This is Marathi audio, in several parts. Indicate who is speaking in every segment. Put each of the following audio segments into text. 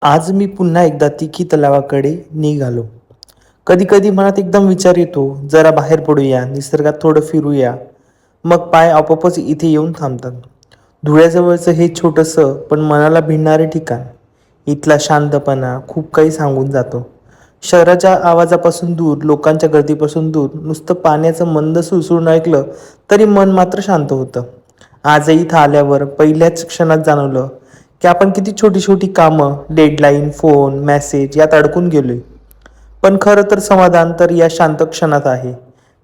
Speaker 1: आज मी पुन्हा एकदा तिखी तलावाकडे निघालो. कधी कधी मनात एकदम विचार येतो, जरा बाहेर पडूया, निसर्गात थोडं फिरूया. मग पाय आपोआपच इथे येऊन थांबतात. धुळ्याजवळचं हे छोटंसं पण मनाला भिडणारे ठिकाण. इथला शांतपणा खूप काही सांगून जातो. शहराच्या आवाजापासून दूर, लोकांच्या गर्दीपासून दूर, नुसतं पाण्याचं मंद सुळसुळणं ऐकलं तरी मन मात्र शांत होतं. आजही इथं आल्यावर पहिल्याच क्षणात जाणवलं की आपण किती छोटी छोटी कामं, डेडलाईन, फोन, मेसेज यात अडकून गेलोय. पण खरं तर समाधान तर या शांत क्षणात आहे,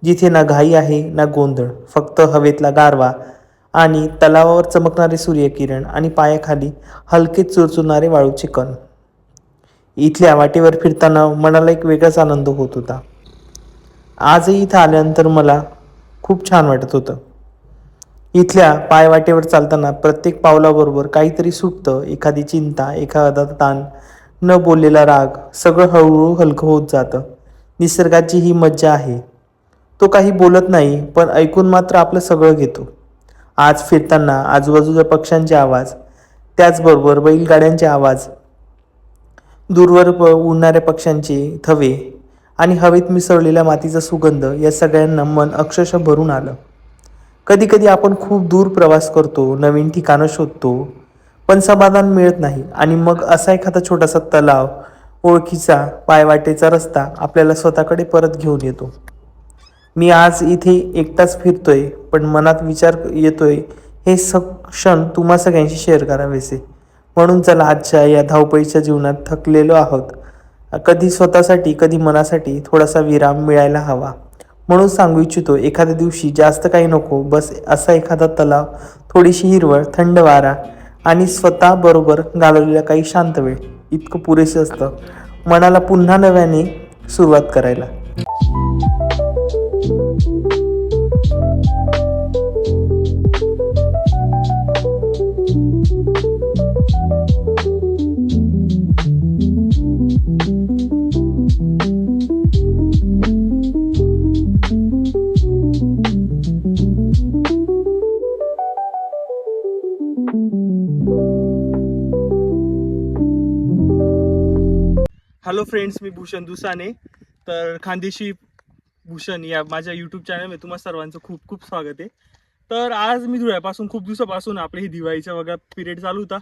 Speaker 1: जिथे ना घाई आहे ना गोंधळ, फक्त हवेतला गारवा आणि तलावावर चमकणारे सूर्यकिरण आणि पायाखाली हलके चुरचुरणारे वाळूचे कण. इथल्या वाटेवर फिरताना मनाला एक वेगळाच आनंद होत होता. आजही इथं आल्यानंतर मला खूप छान वाटत होतं. इथल्या पायवाटेवर चालताना प्रत्येक पावलाबरोबर काहीतरी सुटतं, एखादी चिंता, एखादा ताण, न बोललेला राग, सगळं हळूहळू हलकं होत जातं. निसर्गाची ही मज्जा आहे. तो काही बोलत नाही, पण ऐकून मात्र आपलं सगळं घेतो. आज फिरताना आजूबाजूच्या पक्ष्यांचे आवाज, त्याचबरोबर बैलगाड्यांचे आवाज, दूरवर उडणाऱ्या पक्ष्यांचे थवे आणि हवेत मिसळलेल्या मातीचा सुगंध या सगळ्यांना मन अक्षरशः भरून आलं. कधी कधी आपण खूप दूर प्रवास करतो, नवीन ठिकाणं शोधतो, पण समाधान मिळत नाही आणि मग असा एखादा छोटासा तलाव, ओळखीचा पायवाटेचा रस्ता आपल्याला स्वतःकडे परत घेऊन येतो. मी आज इथे एकटाच फिरतोय, पण मनात विचार येतोय हे क्षण तुम्हा सगळ्यांशी शेअर करावेसे. म्हणून चला, आजच्या या धावपळीच्या जीवनात थकलेलो आहोत, कधी स्वतःसाठी कधी मनासाठी थोडासा विराम मिळायला हवा. म्हणून सांगू इच्छितो, एखाद्या दिवशी जास्त काही नको, बस असा एखादा तलाव, थोडीशी हिरवळ, थंड वारा आणि स्वतः बरोबर घालवलेला काही शांत वेळ, इतकं पुरेसं असतं मनाला पुन्हा नव्याने सुरुवात करायला.
Speaker 2: हॅलो फ्रेंड्स, मी भूषण दुसाने. तर खानदेशी भूषण या माझ्या यूट्यूब चॅनलमध्ये तुम्हा सर्वांचं खूप खूप स्वागत आहे. तर आज मी धुळ्यापासून खूप दिवसापासून आपले ही दिवाळीचा वगैरे पिरियड चालू होता.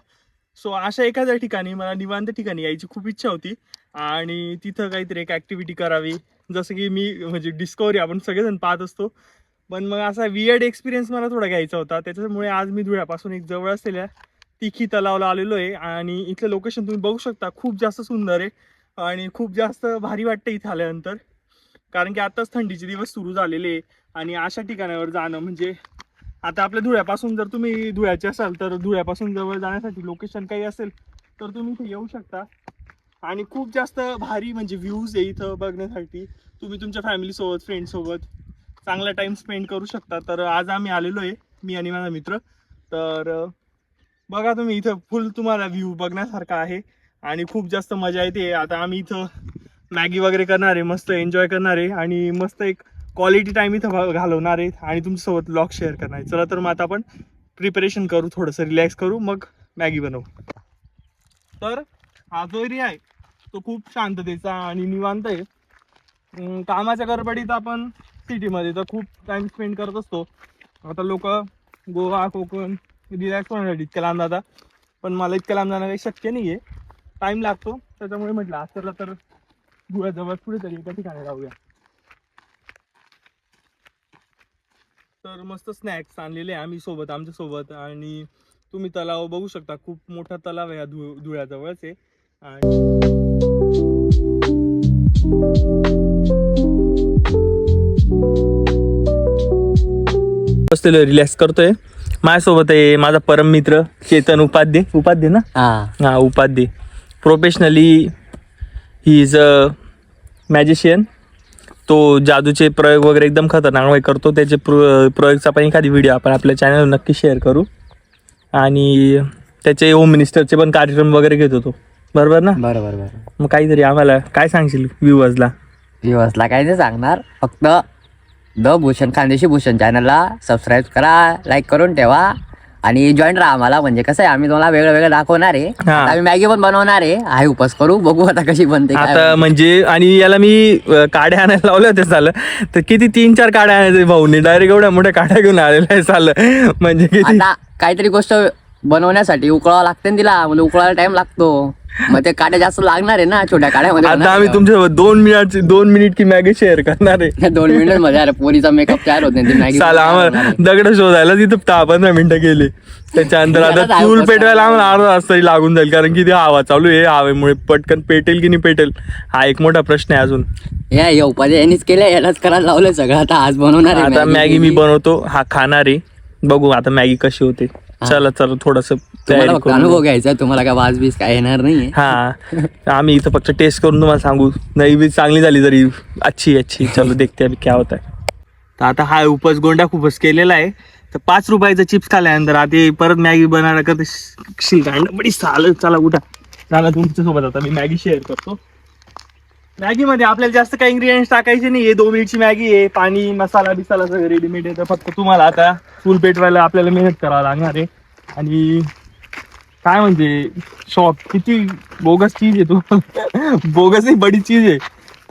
Speaker 2: सो अशा एखाद्या ठिकाणी मला निवांत ठिकाणी यायची खूप इच्छा होती आणि तिथं काहीतरी एक ॲक्टिव्हिटी करावी. जसं की मी म्हणजे डिस्कवरी आपण सगळेजण पाहत असतो, पण मग असा वियर्ड एक्सपिरियन्स मला थोडा घ्यायचा होता. त्याच्यामुळे आज मी धुळ्यापासून एक जवळ असलेल्या तिखी तलावला आलेलो आहे आणि इथलं लोकेशन तुम्ही बघू शकता, खूप जास्त सुंदर आहे आणि खूप जास्त भारी वाटतं इथे आल्यानंतर. कारण की आताच थंडीचे दिवस सुरू झालेले आणि अशा ठिकाणावर जाणं म्हणजे, आता आपल्या धुळ्यापासून जर तुम्ही धुळ्याचे असाल तर धुळ्यापासून जवळ जाण्यासाठी लोकेशन काही असेल तर तुम्ही इथे येऊ शकता. आणि खूप जास्त भारी म्हणजे व्ह्यूज आहे इथं बघण्यासाठी. तुम्ही तुमच्या फॅमिलीसोबत, फ्रेंडसोबत चांगला टाईम स्पेंड करू शकता. तर आज आम्ही आलेलो आहे, मी आणि माझा मित्र. तर बघा तुम्ही, इथं फुल तुम्हाला व्ह्यू बघण्यासारखा आहे आणि खूप जास्त मजा येते. आता आम्ही इथं मॅगी वगैरे करणार आहे, मस्त एन्जॉय करणार आहे आणि मस्त एक क्वालिटी टाईम इथं घालवणार आहे आणि तुमच्यासोबत व्लॉग शेअर करणार आहे. चला तर मग आता आपण प्रिपरेशन करू, थोडंसं रिलॅक्स करू, मग मॅगी बनवू. तर हा जो एरिया आहे तो खूप शांततेचा आणि निवांत आहे. कामाच्या गडबडीत आपण सिटीमध्ये तर खूप टाईम स्पेंड करत असतो. आता लोक गोवा, कोकण रिलॅक्स होण्यासाठी इतक्या लांब जातात, पण मला इतक्या लांब जाणं काही शक्य नाही आहे, टाईम लागतो. त्याच्यामुळे म्हटलं आज तर धुळ्याजवळ कुठेतरी एका ठिकाणी राहूया. तर मस्त स्नॅक्स आणलेले आम्ही सोबत, आमच्या सोबत. आणि तुम्ही तलाव बघू शकता, खूप मोठा तलाव आहे हा धुळ्याजवळच आहे. आणि बसलेलो रिलॅक्स करतोय. माझ्यासोबत आहे माझा परम मित्र चेतन उपाध्ये ना, हा Upadhye. Professionally he is a magician. तो जादूचे प्रयोग वगैरे एकदम खतरनाक करतो. त्याचे प्रयोगचा पण एखादी व्हिडिओ आपण आपल्या चॅनलवर नक्की शेअर करू. आणि त्याचे होम मिनिस्टरचे पण कार्यक्रम वगैरे घेत होतो, बरोबर ना?
Speaker 3: बरोबर.
Speaker 2: मग काहीतरी आम्हाला काय सांगशील व्ह्यूअर्सला?
Speaker 3: काय नाही सांगणार, फक्त द भूषण खानदेशी भूषण चॅनलला सबस्क्राईब करा, लाईक करून ठेवा आणि जॉईंट राहा आम्हाला. म्हणजे कसं आहे, आम्ही तुम्हाला वेगळं वेगळं दाखवणार आहे.
Speaker 2: हा.
Speaker 3: आता आम्ही मॅगी पण बनवणार आहे उपास करू, बघू आता कशी बनते काय
Speaker 2: आता
Speaker 3: बनते.
Speaker 2: म्हणजे आणि याला मी काड्या आणायला लावल्या होत्या झालं तर किती 3-4 काड्या आणायचे भाऊने डायरेक्ट एवढ्या मोठ्या काड्या घेऊन आलेला आहे झालं म्हणजे किती.
Speaker 3: आता काहीतरी गोष्ट बनवण्यासाठी उकळावं लागते ना तिला, म्हणजे उकळायला टाइम लागतो. मग ते काड्या जास्त लागणार आहे ना, छोट्या काड्यामध्ये
Speaker 2: आता
Speaker 3: होणार
Speaker 2: आम्ही
Speaker 3: आहे.
Speaker 2: तुमच्यासोबत 2 मिनिट की मॅगी शेअर करणार आहे.
Speaker 3: 2 मिनिट मध्ये अरे पोरीचा मेकअप तयार होत नाही, ती मॅगी
Speaker 2: साला आम्हाला दगड शोधायला तिथं 10-15 मिनिटं गेली. त्याच्यानंतर आता
Speaker 3: त्याला
Speaker 2: चूल
Speaker 3: जायचं
Speaker 2: पेटवायला आम्हाला अर्धा तास तरी लागून जाईल कारण की ती हवा चालू आहे. हवेमुळे पटकन पेटेल की नाही पेटेल हा एक मोठा प्रश्न आहे अजून.
Speaker 3: या उपाध्याय यांनीच केलं, यालाच करायला लावलंय सगळं. आता आज बनवणार आहे
Speaker 2: आता मॅगी मी बनवतो, हा खाणार आहे. बघू आता मॅगी कशी होते. चला थोडस
Speaker 3: तुम्हाला
Speaker 2: तयारी
Speaker 3: फक्त
Speaker 2: करू.
Speaker 3: अनुभव घ्यायचा, तुम्हाला काय वाज बीज काय येणार नाहीये.
Speaker 2: हा आम्ही इथं फक्त टेस्ट करून तुम्हाला सांगू, नाही बी चांगली झाली तरी अच्छी चलो देखते अभी क्या होता है. तर आता हा उपवास गोंडा खूपच केलेला आहे. तर 5 रुपयाचा चिप्स खाल्ल्यानंतर आता परत मॅगी बनायला करते शिलकांड बडी चालत. चला उठा चला तुमच्यासोबत आता मी मॅगी शेअर करतो. मॅगी मध्ये आपल्याला जास्त काही इन्ग्रेडियंट्स टाकायचे नाही. हे 2 मिनिटची मॅगी आहे. पाणी मसाला बिसाला सगळं रेडीमेड आहे. तर फक्त तुम्हाला आता फुल पेटवायला आपल्याला मेहनत करावं लागणार आहे. आणि काय म्हणजे शॉक किती बोगस चीज आहे तो बोगस ही बडी चीज आहे.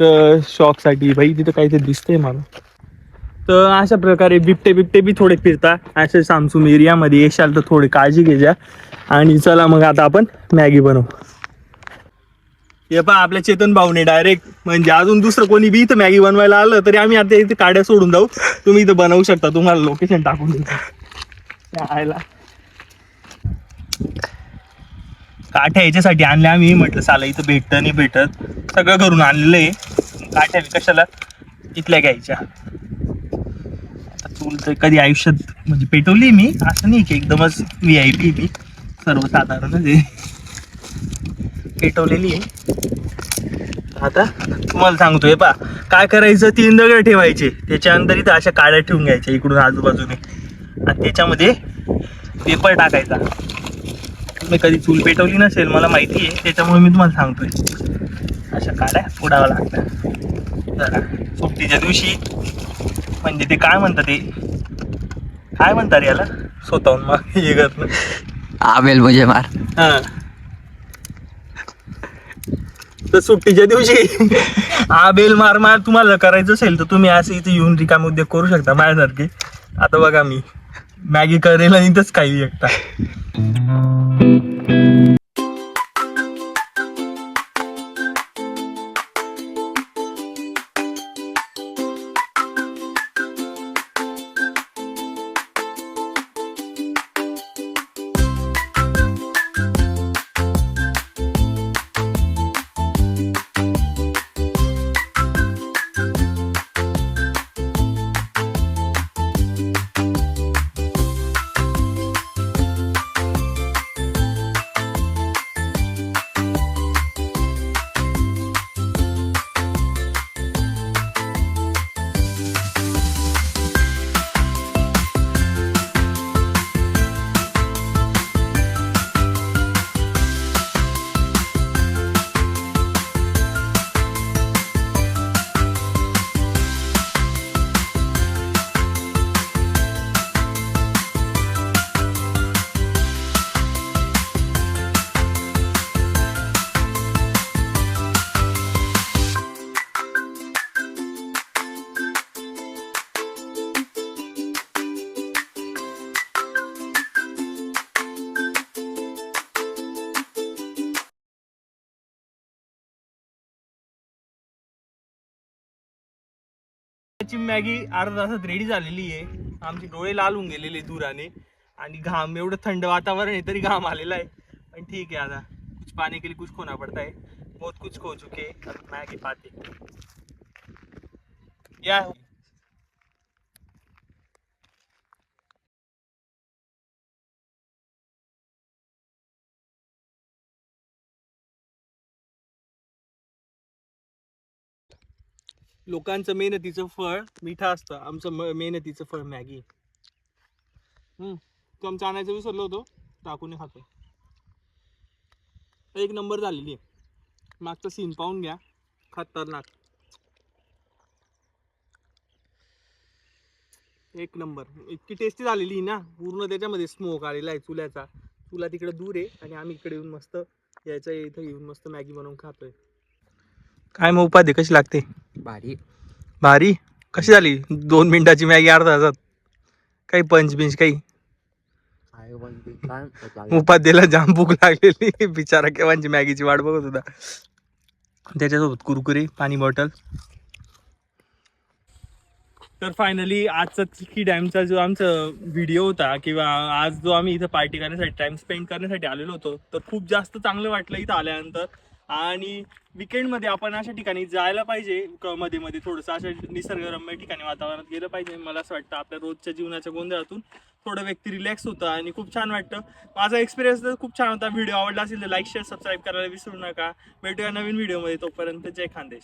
Speaker 2: तर शॉकसाठी भाई तिथं काहीतरी दिसतंय मला. तर अशा प्रकारे बिबटे बी थोडे फिरता अशा सामसूम एरियामध्ये येशाल तर थोडी काळजी घ्यायच्या. आणि चला मग आता आपण मॅगी बनवू. हे पहा आपल्या चेतन भाऊने डायरेक्ट म्हणजे अजून दुसरं कोणी बी इथं मॅगी बनवायला आलं तरी आम्ही आता इथे काड्या सोडून जाऊ. तुम्ही इथं बनवू शकता, तुम्हाला लोकेशन टाकून देतो. आयला काठ्या याच्यासाठी आणल्या आम्ही, म्हटलं साला इथं भेटत नाही भेटत सगळं करून आणलेलं आहे. काठ्या कशाला इथल्या घ्यायच्या. आता चूल तर कधी आयुष्यात म्हणजे पेटवली मी, असं नाही की एकदमच VIP मी सर्वसाधारणच आहे पेटवलेली आहे. आता तुम्हाला सांगतोय पा काय करायचं, 3 दगड ठेवायचे, त्याच्यानंतर इथं अशा काड्या ठेवून घ्यायच्या इकडून आजूबाजूने आणि त्याच्यामध्ये पेपर टाकायचा. मी कधी चूल पेटवली नसेल मला माहिती आहे, त्याच्यामुळे मी तुम्हाला सांगतोय. अशा काड्या फोडाव्या लागतात जरा सुट्टीच्या दिवशी. म्हणजे ते काय म्हणतात, ते काय म्हणतात याला स्वतःहून मग हे करत
Speaker 3: आवेल म्हणजे मार.
Speaker 2: हा तर सुट्टीच्या दिवशी बेल मार तुम्हाला करायचं असेल तर तुम्ही असं इथे येऊन रिकाम उद्योग करू शकता माझ्यासारखे. आता बघा मी मॅगी करेल आणि इथंच काही एकटा. मॅगी अर्धा तासात रेडी झालेली आहे. आमचे डोळे लाल होऊन गेलेले धुराने आणि घाम, एवढं थंड वातावरण आहे तरी घाम आलेला आहे. पण ठीक आहे, आता कुछ पाने के लिए कुछ खोना पड़ता है. बहुत कुछ खो चुके मॅगी पाते या. लोकांचं मेहनतीचं फळ मिठा असतं, आमचं मेहनतीचं फळ मॅगी. चमचा आणायचं विसरलो होतो, टाकून खातो. एक नंबर झालेली आहे. मागचा सीन पाहून घ्या, खतरनाक. एक नंबर. इतकी टेस्टी झालेली आहे ना, पूर्ण त्याच्यामध्ये स्मोक आलेला आहे चुल्याचा. चुला तिकडे दूर आहे आणि आम्ही इकडे येऊन मस्त यायचं इथं येऊन मस्त मॅगी बनवून खातोय. काय मग उपाधी कशी लागते?
Speaker 3: भारी.
Speaker 2: भारी. कशी झाली 2 मिनिटाची मॅगी अर्धा तासात? काही पंच बिंच काही? उपाध्याला जाम भूक लागलेली, बिचारा केव्हाची मॅगीची वाट बघत होता. त्याच्यासोबत कुरकुरे, पाणी बॉटल. तर फायनली आजचा चिकी डॅमचा जो आमचा व्हिडिओ होता किंवा आज जो आम्ही इथं पार्टी करण्यासाठी टाइम स्पेंड करण्यासाठी आलेलो होतो, तर खूप जास्त चांगलं वाटलं इथं आल्यानंतर. आणि विकेंडमध्ये आपण अशा ठिकाणी जायला पाहिजे, मध्ये मध्ये थोडंसं अशा निसर्गरम्य ठिकाणी वातावरणात गेलं पाहिजे. मला असं वाटतं आपल्या रोजच्या जीवनाच्या गोंधळातून थोडं व्यक्ती रिलॅक्स होतं आणि खूप छान वाटतं. माझा एक्सपिरियन्स तर खूप छान होता. व्हिडिओ आवडला असेल तर लाईक शेअर सबस्क्राईब करायला विसरू नका. भेटूया नवीन व्हिडिओमध्ये, तोपर्यंत जय खानदेश.